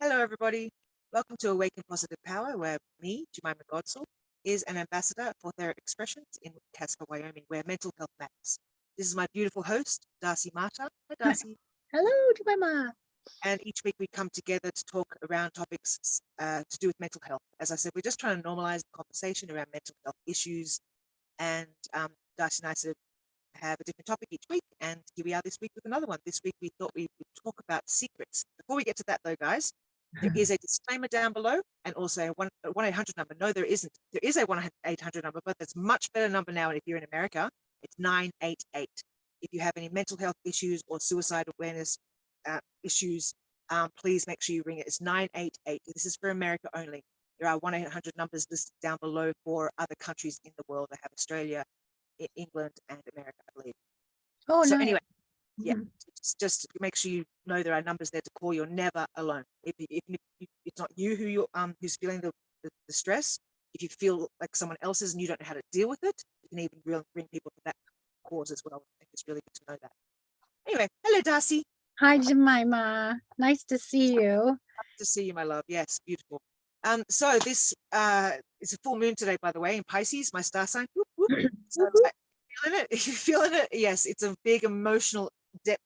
Hello, everybody. Welcome to Awaken Positive Power, where me, Jemima Godsall, is an ambassador for Theraexpressions in Casper, Wyoming, where mental health matters. This is my beautiful host, Darcy Marta. Hi, Darcy. Hello, Jemima. And each week we come together to talk around topics to do with mental health. As I said, we're just trying to normalize the conversation around mental health issues. And Darcy and I sort of have a different topic each week. And here we are this week with another one. This week we thought we would talk about secrets. Before we get to that, though, guys, there is a disclaimer down below and also a 1-800 number. No, there isn't. There is a 1-800 number, but there's a much better number now. And if you're in America, it's 988. If you have any mental health issues or suicide awareness issues, please make sure you ring it. It's 988. This is for America only. There are 1-800 numbers listed down below for other countries in the world. I have Australia, England, and America, I believe. Oh, so nice. Anyway, yeah, just make sure you know there are numbers there to call. You're never alone. If it's not you who's feeling the stress, if you feel like someone else is and you don't know how to deal with it, you can even bring people to that cause as well. I think it's really good to know that. Anyway, hello, Darcy. Hi, Jemima. Nice to see you. Nice to see you, my love. Yes, beautiful. So this is a full moon today, by the way, in Pisces, my star sign. Whoop, whoop. So feeling it? If you're feeling it, yes, it's a big emotional depth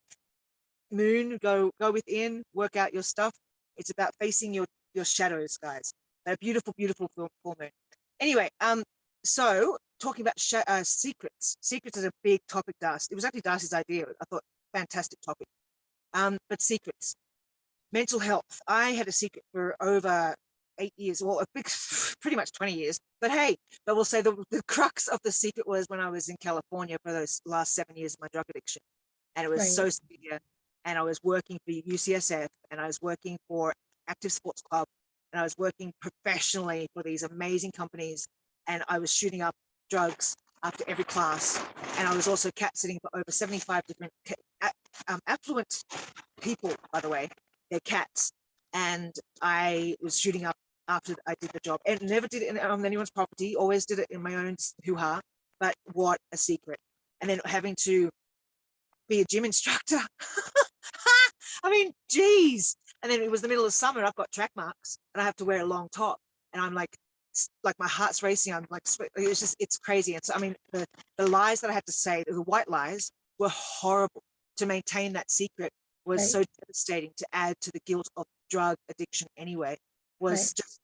moon. Go within, work out your stuff. It's about facing your shadows, guys. A beautiful full moon. Anyway, so talking about secrets is a big topic, Darcy. It was actually Darcy's idea. I thought fantastic topic. But secrets, mental health. I had a secret for over 8 years, well, pretty much 20 years. But hey, we'll say the crux of the secret was when I was in California for those last 7 years of my drug addiction. And it was so severe. And I was working for UCSF, and I was working for Active Sports Club, and I was working professionally for these amazing companies. And I was shooting up drugs after every class. And I was also cat sitting for over 75 different affluent people, by the way, they're cats. And I was shooting up after I did the job, and never did it on anyone's property, always did it in my own hoo-ha. But what a secret. And then having to be a gym instructor. I mean, geez. And then it was the middle of summer, I've got track marks and I have to wear a long top, and I'm like my heart's racing. I'm like, it's crazy. And so, I mean, the lies that I had to say, the white lies, were horrible. To maintain that secret was so devastating. To add to the guilt of drug addiction anyway was just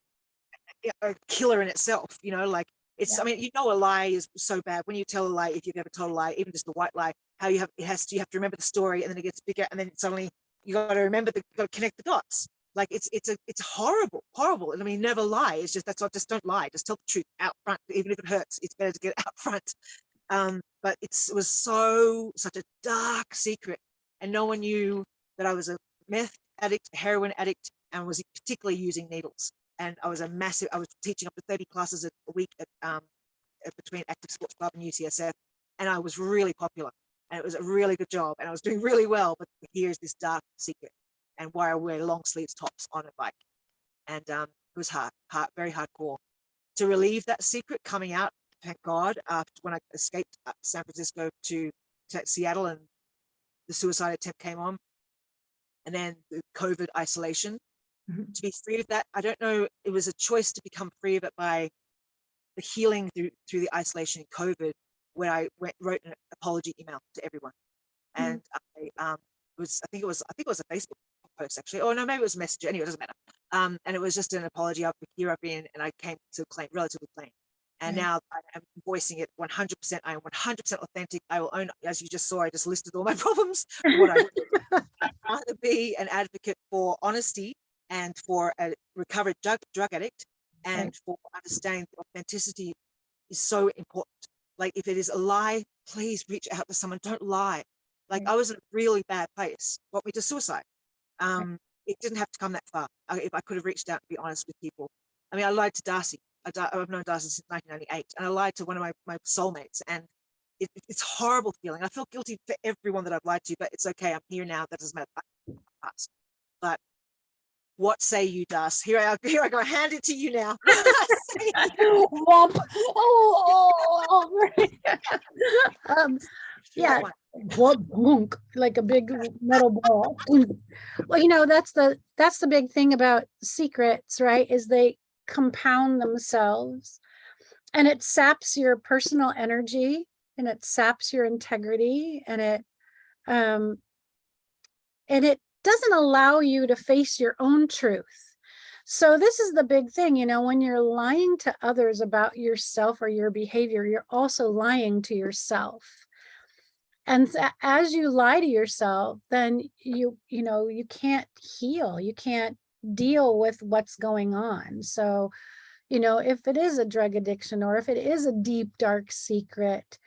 a killer in itself, like it's, I mean, a lie is so bad. When you tell a lie, if you've ever told a lie, even just a white lie, how you have to remember the story, and then it gets bigger, and then suddenly you got to remember you got to connect the dots. Like it's horrible. And I mean, never lie. It's just, just don't lie. Just tell the truth out front. Even if it hurts, it's better to get out front. But it was such a dark secret, and no one knew that I was a meth addict, a heroin addict, and was particularly using needles. And I was teaching up to 30 classes a week between Active Sports Club and UCSF, and I was really popular, and it was a really good job, and I was doing really well. But here's this dark secret, and why I wear long sleeves tops on a bike, and it was very hardcore. To relieve that secret, coming out, thank God, after when I escaped San Francisco to Seattle, and the suicide attempt came on, and then the COVID isolation. To be free of that, I don't know, it was a choice to become free of it by the healing through the isolation in COVID, when I wrote an apology email to everyone. And I think it was a Facebook post, actually. Oh no, maybe it was a Messenger. Anyway, it doesn't matter. And it was just an apology of the year I've been, and I came to relatively clean. And now I am voicing it 100%. I am 100% authentic. I will own, as you just saw, I just listed all my problems. I'd rather be an advocate for honesty and for a recovered drug addict, and for understanding that authenticity is so important. Like, if it is a lie, please reach out to someone. Don't lie. Like, I was in a really bad place, brought me to suicide. It didn't have to come that far. If I could have reached out and be honest with people. I mean, I lied to Darcy. I've known Darcy since 1998, and I lied to one of my soulmates, and it's a horrible feeling. I feel guilty for everyone that I've lied to, but it's okay. I'm here now. That doesn't matter. But what say you, Darcy? Here I go. Hand it to you now. Womp. Yeah. like a big metal ball. Well, that's the big thing about secrets, right? Is they compound themselves, and it saps your personal energy, and it saps your integrity, um and it doesn't allow you to face your own truth. So this is the big thing, when you're lying to others about yourself or your behavior, you're also lying to yourself. And as you lie to yourself, then you can't heal, you can't deal with what's going on. So, if it is a drug addiction, or if it is a deep, dark secret,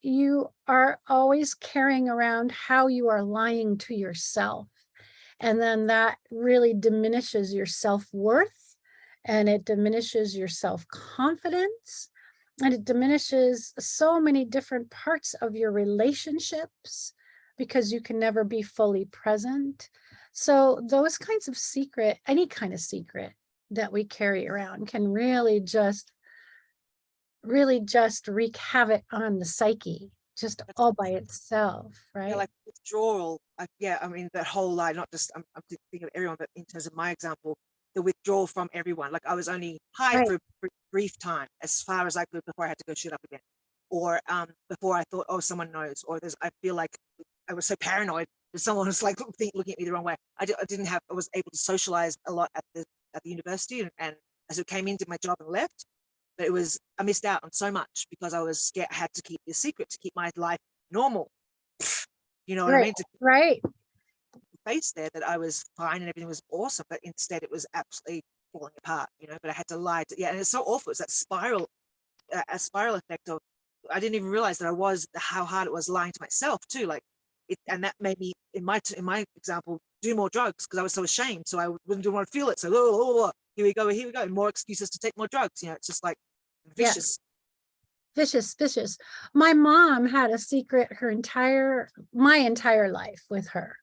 you are always carrying around how you are lying to yourself. And then that really diminishes your self-worth, and it diminishes your self-confidence, and it diminishes so many different parts of your relationships, because you can never be fully present. So those kinds of any kind of secret that we carry around can really just wreak havoc on the psyche, just all by itself, right? Yeah, like withdrawal. I mean, that whole lie, not just, I'm thinking of everyone, but in terms of my example, the withdrawal from everyone. Like I was only high Right. for a brief time, as far as I could, before I had to go shoot up again. Or before I thought, oh, someone knows. Or I feel like I was so paranoid that someone was like looking at me the wrong way. I was able to socialize a lot at the university, and as it came into my job and left. But I missed out on so much because I was scared. I had to keep the secret to keep my life normal. You know what I mean? To Right. face there that I was fine and everything was awesome, but instead it was absolutely falling apart. But I had to lie to, yeah, and it's so awful. It's that spiral, a spiral effect of, I didn't even realize that how hard it was lying to myself too. Like and that made me, in my example, do more drugs because I was so ashamed. So I didn't want to feel it. So here we go, more excuses to take more drugs. It's just like vicious. Vicious. My mom had a secret my entire life with her.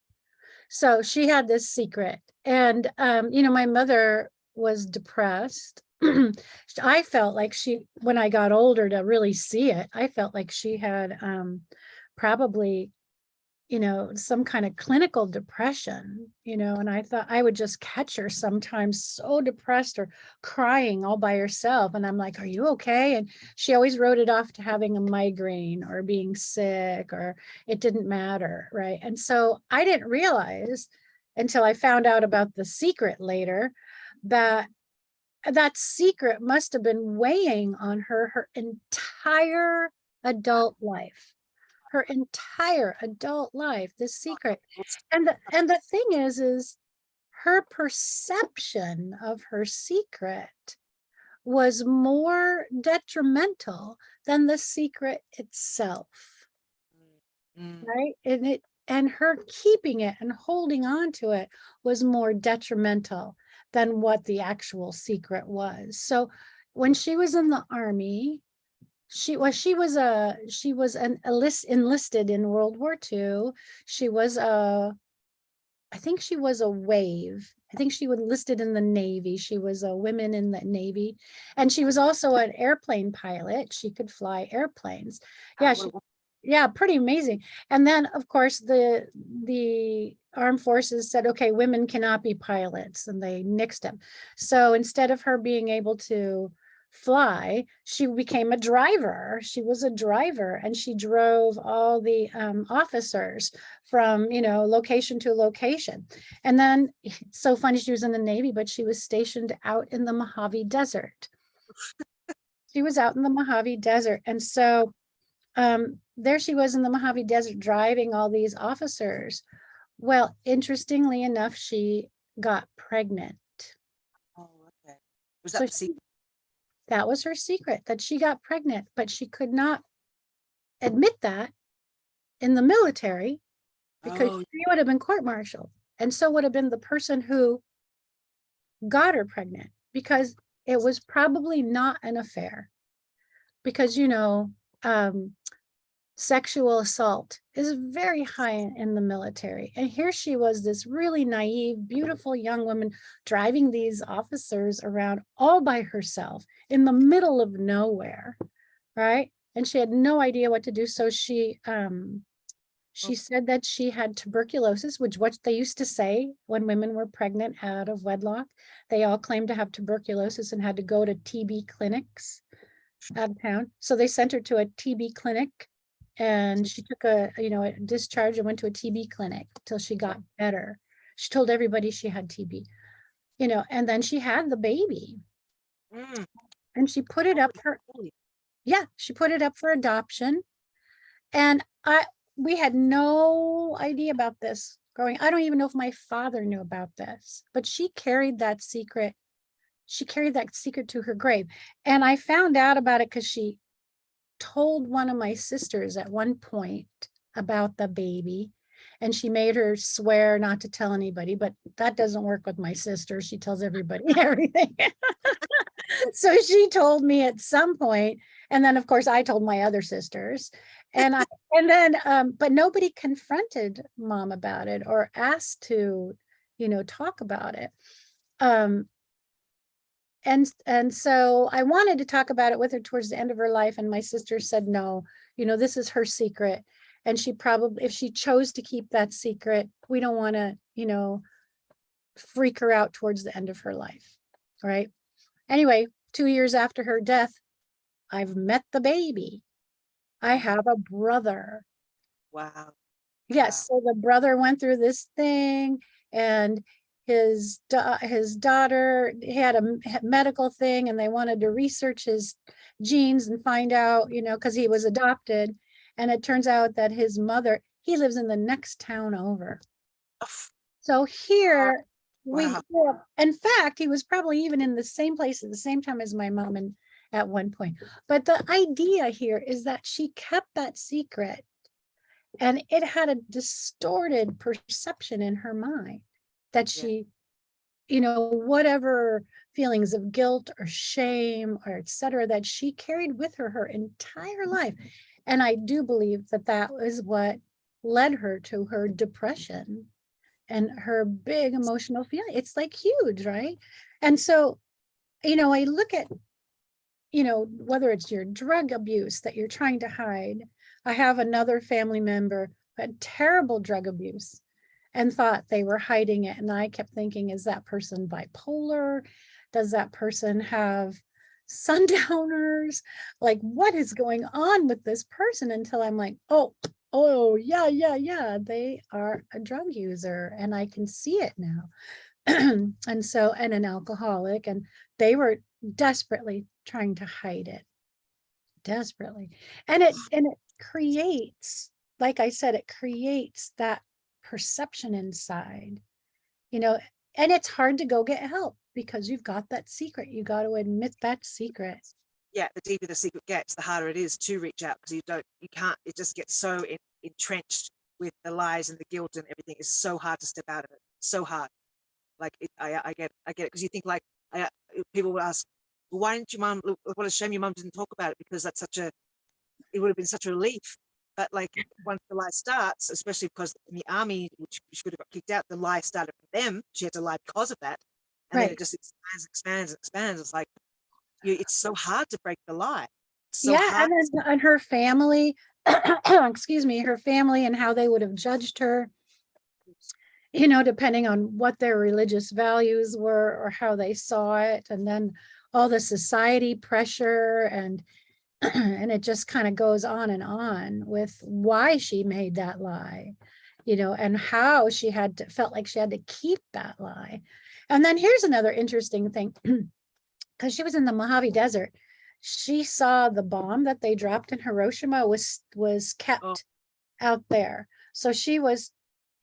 So she had this secret, and my mother was depressed. I felt like when I got older to really see it, I felt like she had probably some kind of clinical depression, and I thought I would just catch her sometimes so depressed or crying all by herself. And I'm like, are you okay? And she always wrote it off to having a migraine or being sick, or it didn't matter. Right. And so I didn't realize until I found out about the secret later that secret must have been weighing on her entire adult life. Her entire adult life, this secret. And the thing is her perception of her secret was more detrimental than the secret itself. Right? And her keeping it and holding on to it was more detrimental than what the actual secret was. So when she was in the Army, she was enlisted in World War II. She was I think she was a wave. I think she was enlisted in the Navy. She was a woman in the Navy, and she was also an airplane pilot. She could fly airplanes. Yeah, pretty amazing. And then, of course, the armed forces said, okay, women cannot be pilots, and they nixed them. So instead of her being able to fly, she became a driver. She was a driver, and she drove all the officers from location to location. And then, so funny, she was in the Navy, but she was stationed out in the Mojave Desert. She was out in the Mojave Desert, and so there she was in the Mojave Desert driving all these officers. Well, interestingly enough, she got pregnant. Oh, okay. Was that So that was her secret, that she got pregnant, but she could not admit that in the military because she would have been court-martialed. And so would have been the person who got her pregnant, because it was probably not an affair. Because, sexual assault is very high in the military. And here she was, this really naive, beautiful young woman driving these officers around all by herself in the middle of nowhere, right? And she had no idea what to do. So she She said that she had tuberculosis, which what they used to say when women were pregnant out of wedlock. They all claimed to have tuberculosis and had to go to TB clinics out of town. So they sent her to a TB clinic, and she took a discharge and went to a TB clinic till she got better. She told everybody she had TB, and then she had the baby, and she put it up for, she put it up for adoption. And we had no idea about this growing. I don't even know if my father knew about this, but she carried that secret. She carried that secret to her grave. And I found out about it because she told one of my sisters at one point about the baby, and she made her swear not to tell anybody, but that doesn't work with my sister. She tells everybody everything. So she told me at some point, and then of course I told my other sisters, but nobody confronted mom about it or asked to, talk about it. And so I wanted to talk about it with her towards the end of her life, and my sister said, no, this is her secret. And she probably, if she chose to keep that secret, we don't want to, freak her out towards the end of her life. Right. Anyway, 2 years after her death, I've met the baby. I have a brother. Wow. Yes. So the brother went through this thing, and his daughter, he had a medical thing, and they wanted to research his genes and find out, because he was adopted. And it turns out that his mother, he lives in the next town over. So here we grew up. In fact, he was probably even in the same place at the same time as my mom and at one point. But the idea here is that she kept that secret, and it had a distorted perception in her mind that she, whatever feelings of guilt or shame or etc. that she carried with her entire life. And I do believe that that was what led her to her depression and her big emotional feeling. It's like huge, right? And so, I look at, whether it's your drug abuse that you're trying to hide. I have another family member who had terrible drug abuse and thought they were hiding it. And I kept thinking, is that person bipolar? Does that person have sundowners? Like, what is going on with this person? Until I'm like, oh, yeah, they are a drug user, and I can see it now. And an alcoholic, and they were desperately trying to hide it, desperately. And it creates, like I said, it creates that perception inside, and it's hard to go get help because you've got that secret. You got to admit that secret. Yeah, the deeper the secret gets, the harder it is to reach out, because you can't, it just gets so entrenched with the lies and the guilt and everything. It's so hard to step out of it. So hard. Like I get it, because you think like, people will ask, well, why didn't your mom? What a shame your mom didn't talk about it, because it would have been such a relief. But like, once the lie starts, especially because in the army, which she could have got kicked out, the lie started for them. She had to lie because of that, and then it just expands. It's like, it's so hard to break the lie. So hard. And her family, excuse me, her family and how they would have judged her, depending on what their religious values were or how they saw it. And then all the society pressure, and it just kind of goes on with why she made that lie, and how she felt like she had to keep that lie. And then here's another interesting thing, because she was in the Mojave Desert. She saw the bomb that they dropped in Hiroshima was kept out there. So she was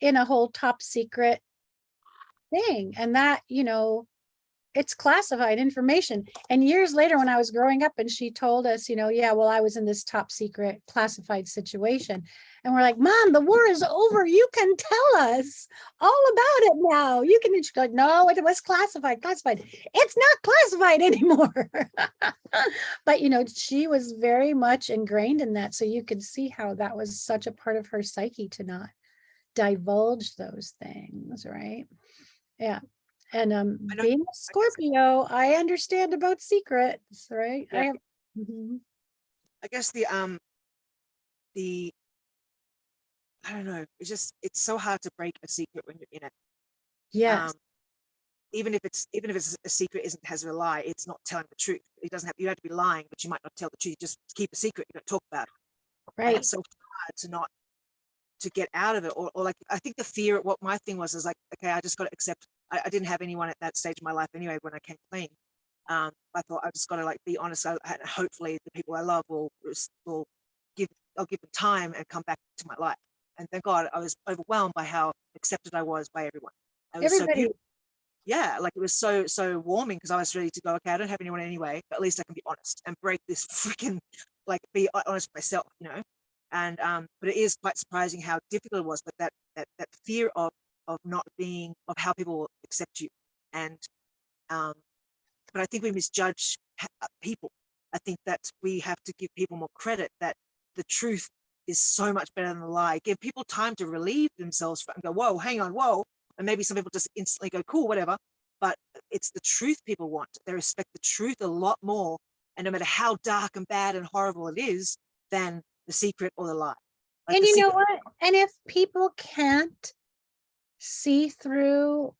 in a whole top secret thing, and that, it's classified information. And years later, when I was growing up and she told us, I was in this top secret classified situation. And we're like, Mom, the war is over. You can tell us all about it now. You can. She's like, no, it was classified. It's not classified anymore. But, she was very much ingrained in that. So you could see how that was such a part of her psyche to not divulge those things, right? Yeah. And being a Scorpio, I understand about secrets, right? Yeah. I guess I don't know. It's so hard to break a secret when you're in it. Yes. Um, even if it's a secret has a lie, it's not telling the truth. It doesn't have, you have to be lying, but you might not tell the truth. You just keep a secret. You don't talk about it. And Right. it's so hard to get out of it. Or like, I think the fear, what my thing was, is like, okay, I just got to accept, I didn't have anyone at that stage of my life anyway when I came clean. I thought I just got to like be honest. Hopefully the people I love will I'll give them time and come back to my life. And thank God I was overwhelmed by how accepted I was by everyone. It was so Everybody. beautiful. Yeah, like it was so warming, because I was ready to go, okay, I don't have anyone anyway, but at least I can be honest and break this freaking, like, be honest with myself, you know. And but it is quite surprising how difficult it was, but that fear of not being, of how people will accept you. And but I think we misjudge people. I think that we have to give people more credit, that the truth is so much better than the lie. Give people time to relieve themselves and go, whoa, hang on, whoa. And maybe some people just instantly go, cool, whatever. But it's the truth people want. They respect the truth a lot more. And no matter how dark and bad and horrible it is, than the secret or the lie. Like, And the you know secret, what? And if people can't see through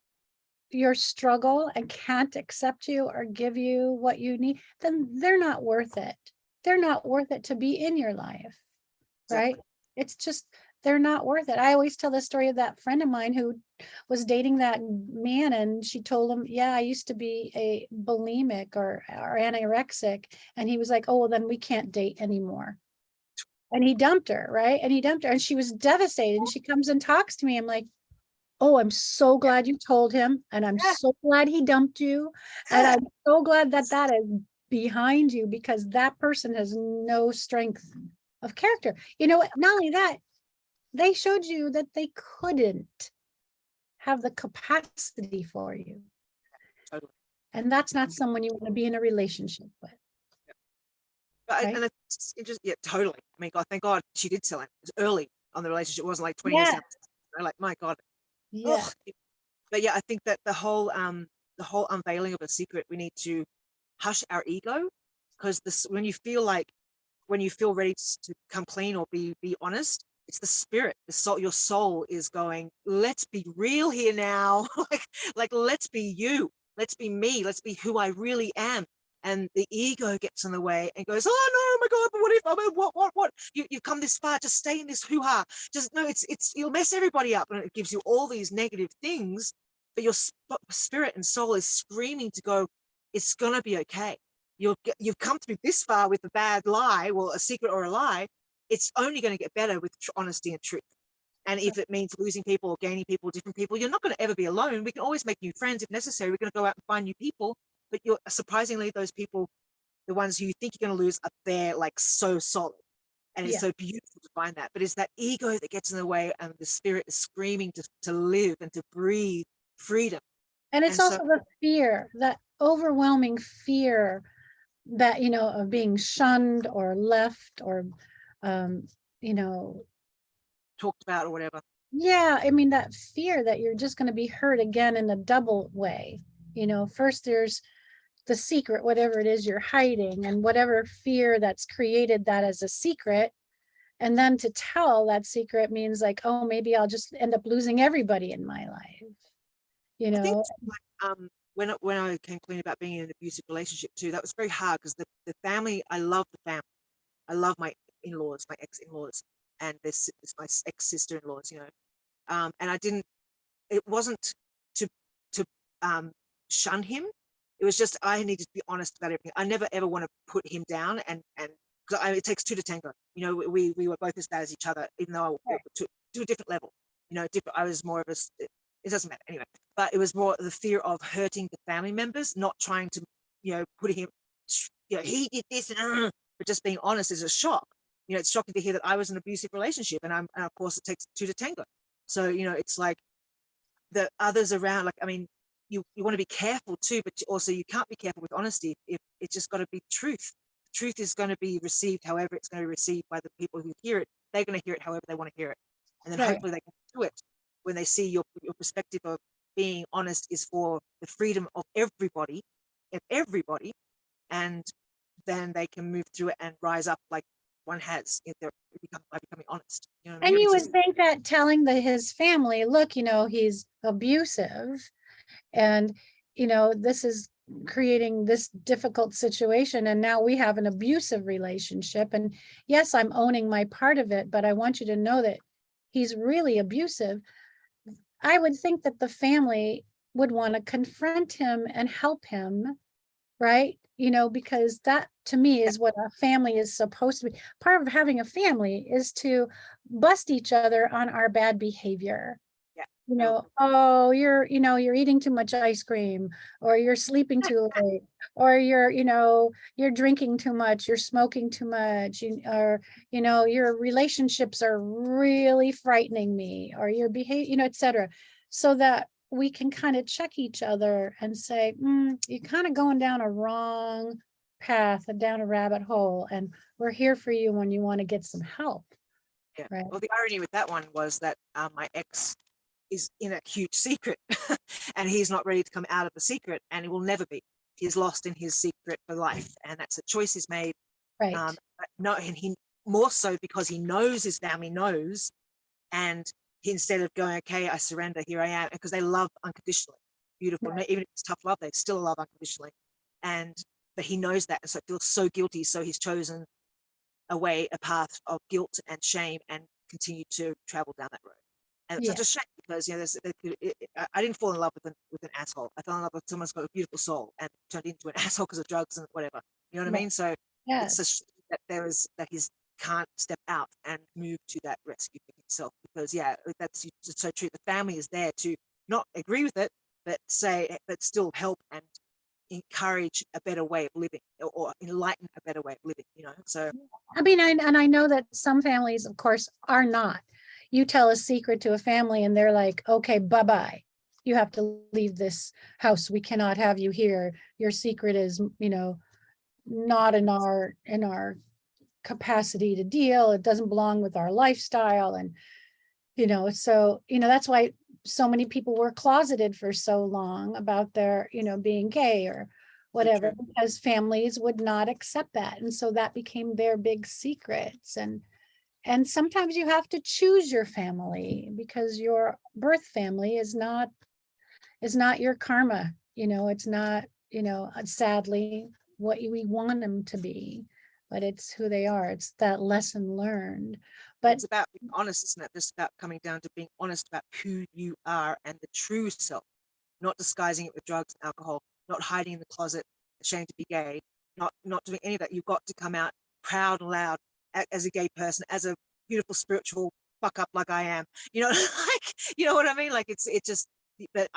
your struggle and can't accept you or give you what you need, then they're not worth it. They're not worth it to be in your life, right? exactly. It's just, they're not worth it. I always tell the story of that friend of mine who was dating that man, and she told him, yeah, I used to be a bulimic or anorexic. And he was like, oh, well, then we can't date anymore. And he dumped her, right? And he dumped her, and she was devastated. And she comes and talks to me. I'm like, oh, I'm so glad you told him, and I'm Yeah, so glad he dumped you, and yeah. I'm so glad that that is behind you, because that person has no strength of character. You know what? Not only that, they showed you that they couldn't have the capacity for you, Totally. and that's not someone you want to be in a relationship with, right? And it's just, yeah, totally. I mean, God, thank God she did tell him. It was early on the relationship. It wasn't like 20 years Yeah, down. Like, my God. yeah. Oh, but yeah, I think that the whole unveiling of a secret, we need to hush our ego, because this, when you feel ready to come clean or be honest, it's the spirit, the soul. Your soul is going, let's be real here now. like let's be you, let's be me, let's be who I really am. And the ego gets in the way and goes, oh no, oh my God, but what if, I mean, what you've come this far, just stay in this hoo-ha. Just no, it's you'll mess everybody up, and it gives you all these negative things. But your spirit and soul is screaming to go, it's gonna be okay. You've come through this far with a bad lie, well, a secret or a lie. It's only going to get better with honesty and truth. And if it means losing people or gaining people, different people, you're not going to ever be alone. We can always make new friends if necessary. We're going to go out and find new people. But you're surprisingly, those people, the ones who you think you're going to lose, are there, like, so solid. And it's Yeah. so beautiful to find that. But it's that ego that gets in the way, and the spirit is screaming to live and to breathe freedom. And it's And so, also the fear, that overwhelming fear that, you know, of being shunned or left or, um, you know, talked about or whatever. yeah, I mean, that fear that you're just going to be hurt again in a double way. You know, first there's the secret, whatever it is you're hiding, and whatever fear that's created that as a secret. And then to tell that secret means like, oh, maybe I'll just end up losing everybody in my life, you I think know? like, when I came clean about being in an abusive relationship too, that was very hard, because the family, I love the family. I love my in-laws, my ex-in-laws, and this my ex-sister-in-laws, you know. And I didn't, it wasn't to to shun him. It was just, I needed to be honest about everything. I never ever want to put him down, and because it takes two to tango. You know, we were both as bad as each other, even though to a different level. You know, different. I was more of a. It doesn't matter anyway. But it was more the fear of hurting the family members, not trying to, put him. You know, he did this, but just being honest is a shock. You know, it's shocking to hear that I was in an abusive relationship, and of course it takes two to tango. So, it's like the others around, like, I mean, you want to be careful too, but also you can't be careful with honesty if it's just got to be truth. Truth is going to be received however it's going to be received by the people who hear it. They're going to hear it however they want to hear it. And then Right. hopefully they can do it when they see your perspective of being honest is for the freedom of everybody, and then they can move through it and rise up like one has if they're by becoming honest. You know what I And mean? you It's would just, think that telling his family, look, he's abusive, and this is creating this difficult situation, and now we have an abusive relationship, and yes, I'm owning my part of it, but I want you to know that he's really abusive. I would think that the family would want to confront him and help him, right? Because that to me is what a family is supposed to be. Part of having a family is to bust each other on our bad behavior. yeah. Oh, you're eating too much ice cream, or you're sleeping too late, or you're drinking too much, you're smoking too much, or your relationships are really frightening me, or your behavior, etc. So that we can kind of check each other and say, you're kind of going down a wrong path and down a rabbit hole, and we're here for you when you want to get some help. Yeah. Right. Well, the irony with that one was that my ex is in a huge secret and he's not ready to come out of the secret, and he will never be. He's lost in his secret for life, and that's a choice he's made. Right. No, and he more so because he knows his family knows, and he, instead of going, okay, I surrender, here I am, because they love unconditionally. Beautiful. Right. Even if it's tough love, they still love unconditionally. But he knows that, and so feels so guilty. So he's chosen a path of guilt and shame, and continued to travel down that road. And it's Yeah. such a shame because I didn't fall in love with an asshole. I fell in love with someone who's got a beautiful soul and turned into an asshole because of drugs and whatever. You know what I mean? So it's Yes. such that he's can't step out and move to that rescue for himself, because that's so true. The family is there to not agree with it, but still help and encourage a better way of living, or enlighten a better way of living. So I mean, I know that some families, of course, are not. You tell a secret to a family and they're like, okay, bye-bye. You have to leave this house. We cannot have you here. Your secret is, not in our capacity to deal. It doesn't belong with our lifestyle. And, so, that's why so many people were closeted for so long about their, being gay or whatever, because families would not accept that. And so that became their big secrets. And sometimes you have to choose your family, because your birth family is not your karma. It's not, sadly what we want them to be, but it's who they are. It's that lesson learned. But it's about being honest, isn't it? Just about coming down to being honest about who you are and the true self, not disguising it with drugs and alcohol, not hiding in the closet, ashamed to be gay, not doing any of that. You've got to come out proud and loud as a gay person, as a beautiful spiritual fuck up like I am. You know what I mean? Like it's just. But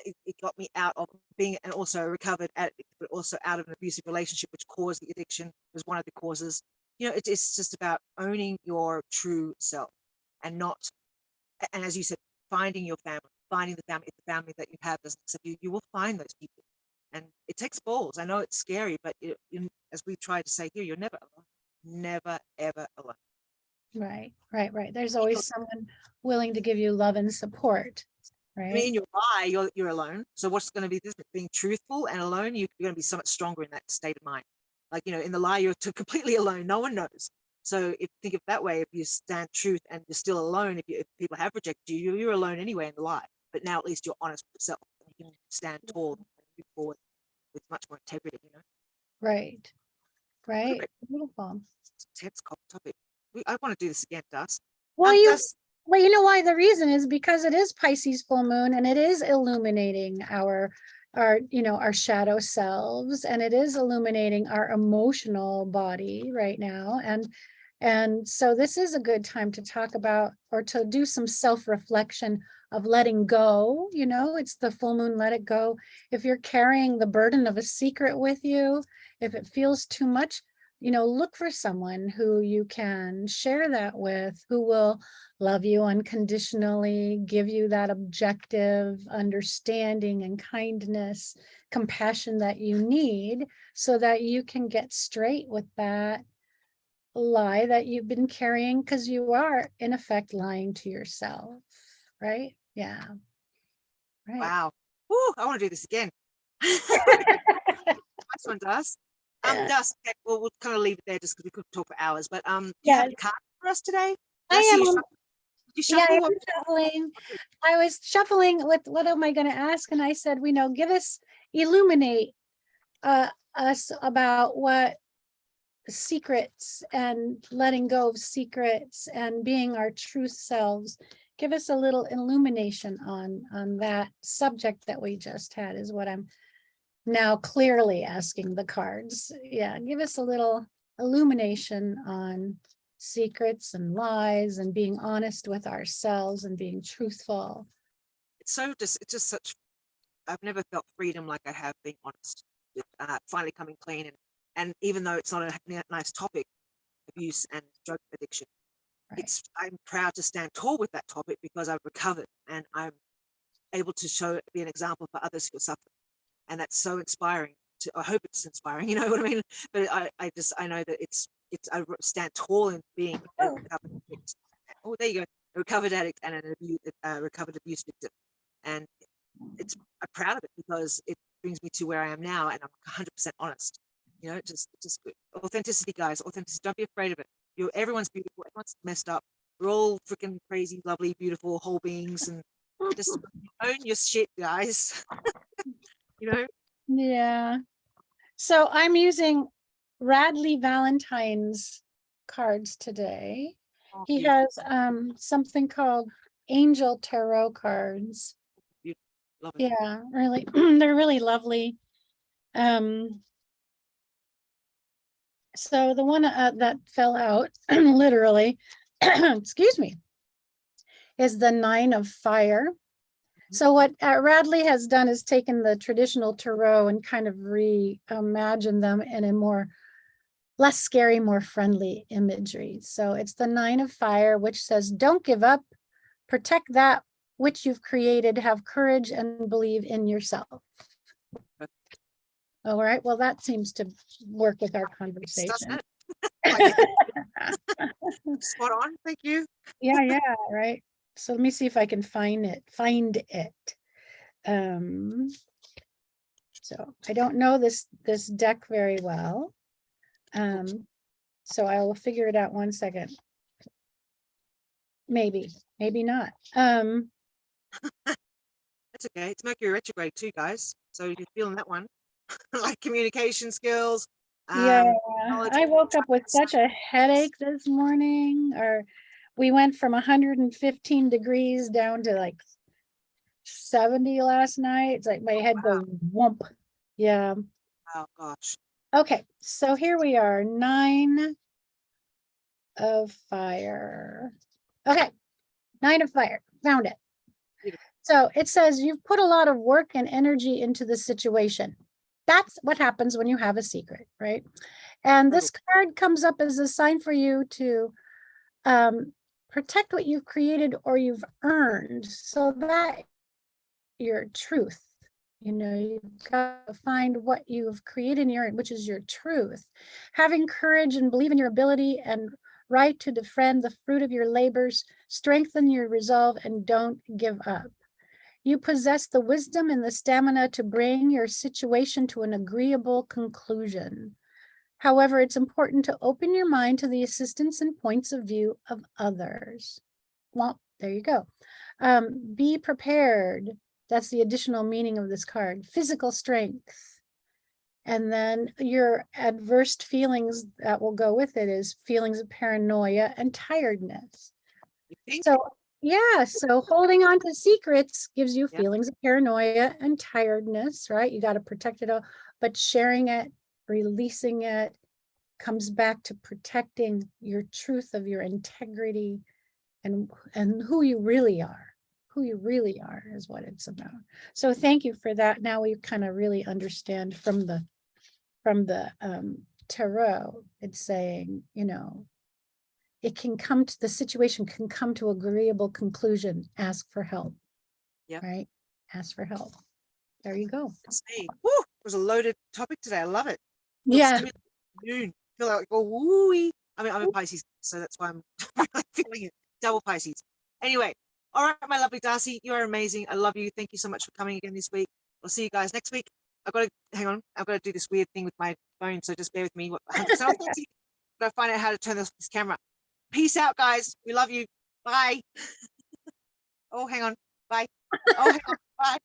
it got me out of being, and also recovered but also out of an abusive relationship, which caused the addiction, was one of the causes. It's just about owning your true self, and as you said, finding your family, finding the family. If the family that you have doesn't accept you, you will find those people. And it takes balls. I know it's scary, but as we try to say here, you're never alone. Never, ever alone. Right. There's always someone willing to give you love and support. I mean, Right. in your lie, you're alone. So what's going to be different? Being truthful and alone, you're going to be so much stronger in that state of mind. Like, in the lie, you're completely alone. No one knows. So think of it that way. If you stand truth and you're still alone, if people have rejected you, you're alone anyway in the lie. But now at least you're honest with yourself. And you can stand tall and move forward with much more integrity. Right. Great. Beautiful. Intense topic. I want to do this again, Das. Well, Das. you know why? The reason is because it is Pisces full moon, and it is illuminating our shadow selves, and it is illuminating our emotional body right now. And so this is a good time to talk about, or to do some self-reflection of letting go. It's the full moon, let it go. If you're carrying the burden of a secret with you, if it feels too much, look for someone who you can share that with, who will love you unconditionally, give you that objective understanding and kindness, compassion that you need, so that you can get straight with that lie that you've been carrying, because you are in effect lying to yourself. Right? Yeah. Right. Wow. Woo, I want to do this again. Nice one, Das. Darcy, okay, well, we'll kind of leave it there just because we could talk for hours. But do you Yeah, have any cards for us today? I Darcy, am. did you Yeah, shuffle? I'm shuffling. I was shuffling with what am I going to ask? And I said, give us, illuminate us about what secrets and letting go of secrets and being our true selves. Give us a little illumination on that subject that we just had is what I'm now clearly asking the cards. Yeah, give us a little illumination on secrets and lies and being honest with ourselves and being truthful. It's just such, I've never felt freedom like I have being honest with finally coming clean. And even though it's not a nice topic, abuse and drug addiction, Right. I'm proud to stand tall with that topic because I've recovered and I'm able to be an example for others who are suffering. And that's so inspiring. I hope it's inspiring, you know what I mean? But I know that I stand tall in being a recovered addict. Oh, there you go. A recovered addict and a recovered abuse victim. And I'm proud of it because it brings me to where I am now and I'm 100% honest. Just good. Authenticity, guys. Authenticity. Don't be afraid of it. Everyone's beautiful. Everyone's messed up. We're all freaking crazy, lovely, beautiful, whole beings, and just own your shit, guys. Yeah. So I'm using Radley Valentine's cards today. Oh, He beautiful. has something called Angel Tarot cards. Beautiful. Love it. Yeah, really, they're really lovely. So the one that fell out, literally, excuse me, is the Nine of Fire. So what Radley has done is taken the traditional tarot and kind of reimagined them in a less scary, more friendly imagery. So it's the Nine of Fire, which says, don't give up, protect that which you've created, have courage and believe in yourself. All right, well, that seems to work with our conversation. Spot on, thank you. Yeah, right. So let me see if I can find it. So I don't know this deck very well. So I will figure it out 1 second. Maybe not. That's okay. It's Mercury retrograde too, guys. So you're feeling that one. Like communication skills. Yeah, I woke up with such a headache this morning, or we went from 115 degrees down to like 70 last night. It's like my head goes whump. Yeah. Oh gosh. Okay, so here we are, Nine of Fire. Okay, Nine of Fire, found it. Beautiful. So it says you've put a lot of work and energy into the situation. That's what happens when you have a secret, right? And this card comes up as a sign for you to protect what you've created or you've earned, so that your truth. You've got to find what you've created which is your truth. Having courage and believe in your ability and right to defend the fruit of your labors, strengthen your resolve and don't give up. You possess the wisdom and the stamina to bring your situation to an agreeable conclusion. However, it's important to open your mind to the assistance and points of view of others. Well, there you go. Be prepared. That's the additional meaning of this card. Physical strength. And then your adverse feelings that will go with it is feelings of paranoia and tiredness. So yeah, so holding on to secrets gives you feelings of paranoia and tiredness, right? You got to protect it all, but sharing it, releasing it, comes back to protecting your truth of your integrity and who you really are. Who you really are is what it's about. So thank you for that. Now we kind of really understand from the tarot. It's saying, the situation can come to agreeable conclusion. Ask for help. Yeah. Right. Ask for help. There you go. Woo! It was a loaded topic today. I love it. Yeah. Feel like woo-wee. I mean, I'm a Pisces, so that's why I'm feeling it. Double Pisces. Anyway, all right, my lovely Darcy, you are amazing. I love you. Thank you so much for coming again this week. I'll see you guys next week. I've got to hang on. I've got to do this weird thing with my phone, so just bear with me. So I've got to find out how to turn this camera. Peace out, guys. We love you. Bye. Oh, hang on. Bye. Oh, hang on. Bye.